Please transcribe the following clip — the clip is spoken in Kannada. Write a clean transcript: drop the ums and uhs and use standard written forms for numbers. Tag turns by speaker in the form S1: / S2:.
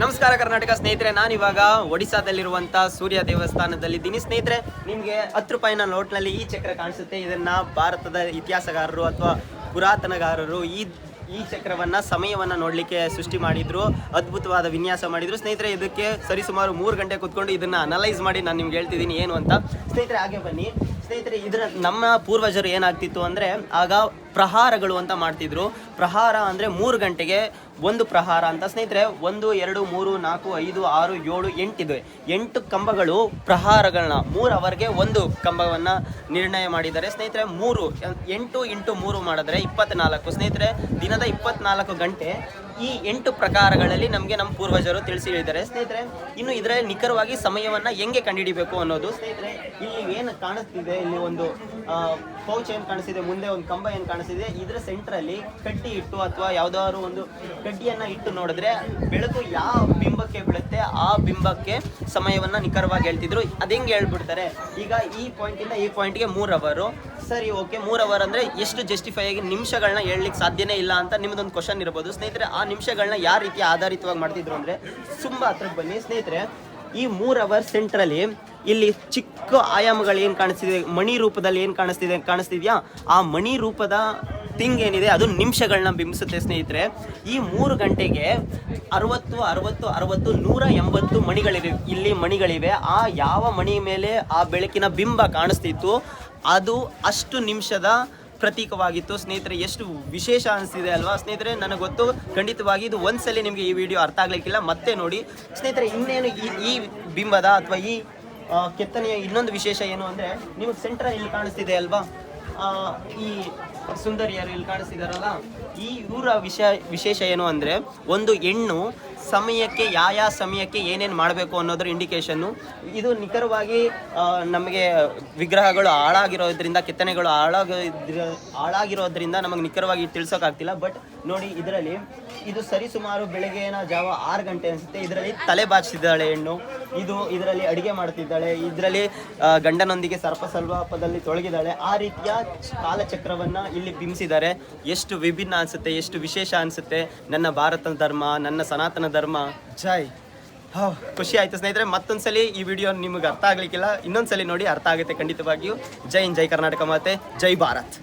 S1: ನಮಸ್ಕಾರ ಕರ್ನಾಟಕ ಸ್ನೇಹಿತರೆ, ನಾನು ಇವಾಗ ಒಡಿಸ್ಸಾದಲ್ಲಿರುವಂಥ ಸೂರ್ಯ ದೇವಸ್ಥಾನದಲ್ಲಿದ್ದೀನಿ ಸ್ನೇಹಿತರೆ. ನಿಮಗೆ 10 ರೂಪಾಯಿನ ನೋಟ್ನಲ್ಲಿ ಈ ಚಕ್ರ ಕಾಣಿಸುತ್ತೆ. ಇದನ್ನು ಭಾರತದ ಇತಿಹಾಸಗಾರರು ಅಥವಾ ಪುರಾತನಗಾರರು ಈ ಚಕ್ರವನ್ನು ಸಮಯವನ್ನು ನೋಡಲಿಕ್ಕೆ ಸೃಷ್ಟಿ ಮಾಡಿದ್ರು. ಅದ್ಭುತವಾದ ವಿನ್ಯಾಸ ಮಾಡಿದ್ರು ಸ್ನೇಹಿತರೆ. ಇದಕ್ಕೆ ಸರಿಸುಮಾರು 3 ಗಂಟೆ ಕೂತ್ಕೊಂಡು ಇದನ್ನು ಅನಲೈಸ್ ಮಾಡಿ ನಾನು ನಿಮ್ಗೆ ಹೇಳ್ತಿದ್ದೀನಿ ಏನು ಅಂತ. ಸ್ನೇಹಿತರೆ ಹಾಗೆ ಬನ್ನಿ ಸ್ನೇಹಿತರೆ. ಇದರ ನಮ್ಮ ಪೂರ್ವಜರು ಏನಾಗ್ತಿತ್ತು ಅಂದರೆ ಆಗ ಪ್ರಹಾರಗಳು ಅಂತ ಮಾಡ್ತಿದ್ರು. ಪ್ರಹಾರ ಅಂದರೆ 3 ಗಂಟೆಗೆ ಒಂದು ಪ್ರಹಾರ ಅಂತ ಸ್ನೇಹಿತರೆ. 1 2 3 4 5 6 7 8 ಇದೆ. 8 ಕಂಬಗಳು ಪ್ರಹಾರಗಳನ್ನ 3 ಅವರ್ಗೆ ಒಂದು ಕಂಬವನ್ನು ನಿರ್ಣಯ ಮಾಡಿದ್ದಾರೆ ಸ್ನೇಹಿತರೆ. 8 × 3 ಮಾಡಿದ್ರೆ 24 ಸ್ನೇಹಿತರೆ. ದಿನದ 24 ಗಂಟೆ ಈ 8 ಪ್ರಕಾರಗಳಲ್ಲಿ ನಮಗೆ ನಮ್ಮ ಪೂರ್ವಜರು ತಿಳಿಸಿ ಹೇಳಿದ್ದಾರೆ ಸ್ನೇಹಿತರೆ. ಇನ್ನು ಇದರಲ್ಲಿ ನಿಖರವಾಗಿ ಸಮಯವನ್ನು ಹೆಂಗೆ ಕಂಡುಹಿಡಿಬೇಕು ಅನ್ನೋದು ಸ್ನೇಹಿತರೆ, ಇಲ್ಲಿ ಏನು ಕಾಣಿಸ್ತಿದೆ, ಇಲ್ಲಿ ಒಂದು ಪೌಚ್ ಏನು ಕಾಣಿಸ್ತಿದೆ, ಮುಂದೆ ಒಂದು ಕಂಬ ಏನು ಕಾಣಿಸ್ತಿದೆ, ಇದರ ಸೆಂಟ್ರಲ್ಲಿ ಕಡ್ಡಿ ಇಟ್ಟು ಅಥವಾ ಯಾವುದಾದ್ರು ಒಂದು ಕಡ್ಡಿಯನ್ನು ಇಟ್ಟು ನೋಡಿದ್ರೆ ಬೆಳಕು ಯಾವ ಬಿಂಬಕ್ಕೆ ಬೀಳುತ್ತೆ ಆ ಬಿಂಬಕ್ಕೆ ಸಮಯವನ್ನು ನಿಖರವಾಗಿ ಹೇಳ್ತಿದ್ರು. ಅದು ಹೆಂಗೆ ಹೇಳ್ಬಿಡ್ತಾರೆ, ಈಗ ಈ ಪಾಯಿಂಟಿಂದ ಈ ಪಾಯಿಂಟ್ಗೆ 3 ಅವರು, ಸರಿ ಓಕೆ 3 ಅವರ್ ಅಂದರೆ ಎಷ್ಟು ಜಸ್ಟಿಫೈ ಆಗಿ ನಿಮಿಷಗಳನ್ನ ಹೇಳಲಿಕ್ಕೆ ಸಾಧ್ಯನೇ ಇಲ್ಲ ಅಂತ ನಿಮ್ಮದೊಂದು ಕ್ವಶನ್ ಇರ್ಬೋದು ಸ್ನೇಹಿತರೆ. ಆ ನಿಮಿಷಗಳನ್ನ ಯಾವ ರೀತಿ ಆಧಾರಿತವಾಗಿ ಮಾಡ್ತಿದ್ರು ಅಂದರೆ ತುಂಬ ಹತ್ರಕ್ಕೆ ಬನ್ನಿ ಸ್ನೇಹಿತರೆ. ಈ 3 ಅವರ್ ಸೆಂಟ್ರಲ್ಲಿ ಇಲ್ಲಿ ಚಿಕ್ಕ ಆಯಾಮಗಳು ಏನು ಕಾಣಿಸ್ತಿದೆ, ಮಣಿ ರೂಪದಲ್ಲಿ ಏನು ಕಾಣಿಸ್ತಿದ್ಯಾ, ಆ ಮಣಿ ರೂಪದ ಥಿಂಗ್ ಏನಿದೆ ಅದು ನಿಮಿಷಗಳನ್ನ ಬಿಂಬಿಸುತ್ತೆ ಸ್ನೇಹಿತರೆ. ಈ 3 ಗಂಟೆಗೆ 60 60 60 180 ಮಣಿಗಳಿವೆ. ಇಲ್ಲಿ ಮಣಿಗಳಿವೆ. ಆ ಯಾವ ಮಣಿ ಮೇಲೆ ಆ ಬೆಳಕಿನ ಬಿಂಬ ಕಾಣಿಸ್ತಿತ್ತು ಅದು ಅಷ್ಟು ನಿಮಿಷದ ಪ್ರತೀಕವಾಗಿತ್ತು ಸ್ನೇಹಿತರೆ. ಎಷ್ಟು ವಿಶೇಷ ಅನಿಸ್ತಿದೆ ಅಲ್ವಾ ಸ್ನೇಹಿತರೆ. ನನಗೆ ಗೊತ್ತು ಖಂಡಿತವಾಗಿ ಇದು ಒಂದ್ಸಲಿ ನಿಮಗೆ ಈ ವಿಡಿಯೋ ಅರ್ಥ ಆಗ್ಲಿಕ್ಕಿಲ್ಲ, ಮತ್ತೆ ನೋಡಿ ಸ್ನೇಹಿತರೆ. ಇನ್ನೇನು ಈ ಬಿಂಬದ ಅಥವಾ ಈ ಕೆತ್ತನೆಯ ಇನ್ನೊಂದು ವಿಶೇಷ ಏನು ಅಂದರೆ, ನಿಮಗೆ ಸೆಂಟ್ರ್ ಇಲ್ಲಿ ಕಾಣಿಸ್ತಿದೆ ಅಲ್ವಾ, ಈ ಸುಂದರಿಯರು ಇಲ್ಲಿ ಕಾಣಿಸ್ತಿದಾರಲ್ಲ, ಈ ಇವರ ವಿಶೇಷ ಏನು ಅಂದರೆ, ಒಂದು ಹೆಣ್ಣು ಸಮಯಕ್ಕೆ ಯಾವ ಸಮಯಕ್ಕೆ ಏನೇನು ಮಾಡಬೇಕು ಅನ್ನೋದ್ರ ಇಂಡಿಕೇಶನ್ನು ಇದು. ನಿಖರವಾಗಿ ನಮಗೆ ವಿಗ್ರಹಗಳು ಹಾಳಾಗಿರೋದ್ರಿಂದ, ಕೆತ್ತನೆಗಳು ಹಾಳಾಗಿರೋದ್ರಿಂದ ನಮಗೆ ನಿಖರವಾಗಿ ತಿಳಿಸೋಕ್ಕಾಗ್ತಿಲ್ಲ. ಬಟ್ ನೋಡಿ, ಇದರಲ್ಲಿ ಇದು ಸರಿಸುಮಾರು ಬೆಳಗ್ಗೆನ ಜಾವ 6 ಗಂಟೆ ಅನಿಸುತ್ತೆ. ಇದರಲ್ಲಿ ತಲೆ ಬಾಚಿದ್ದಾಳೆ ಹೆಣ್ಣು, ಇದರಲ್ಲಿ ಅಡುಗೆ ಮಾಡ್ತಿದ್ದಾಳೆ, ಇದರಲ್ಲಿ ಗಂಡನೊಂದಿಗೆ ಸರ್ಪಸಲ್ವಾಪದಲ್ಲಿ ತೊಳಗಿದ್ದಾಳೆ. ಆ ರೀತಿಯ ಕಾಲಚಕ್ರವನ್ನು ಇಲ್ಲಿ ಬಿಂಬಿಸಿದ್ದಾರೆ. ಎಷ್ಟು ವಿಭಿನ್ನ ಅನಿಸುತ್ತೆ, ಎಷ್ಟು ವಿಶೇಷ ಅನಿಸುತ್ತೆ. ನನ್ನ ಭಾರತ ಧರ್ಮ, ನನ್ನ ಸನಾತನ ಧರ್ಮ, ಜೈ. ಖುಷಿ ಆಯಿತು ಸ್ನೇಹಿತರೆ. ಮತ್ತೊಂದ್ಸಲಿ ಈ ವಿಡಿಯೋ ನಿಮಗೆ ಅರ್ಥ ಆಗಲಿಕ್ಕಿಲ್ಲ, ಇನ್ನೊಂದ್ಸಲಿ ನೋಡಿ, ಅರ್ಥ ಆಗುತ್ತೆ ಖಂಡಿತವಾಗಿಯೂ. ಜೈ ಹಿಂದ್, ಜೈ ಕರ್ನಾಟಕ ಮಾತೆ, ಜೈ ಭಾರತ್.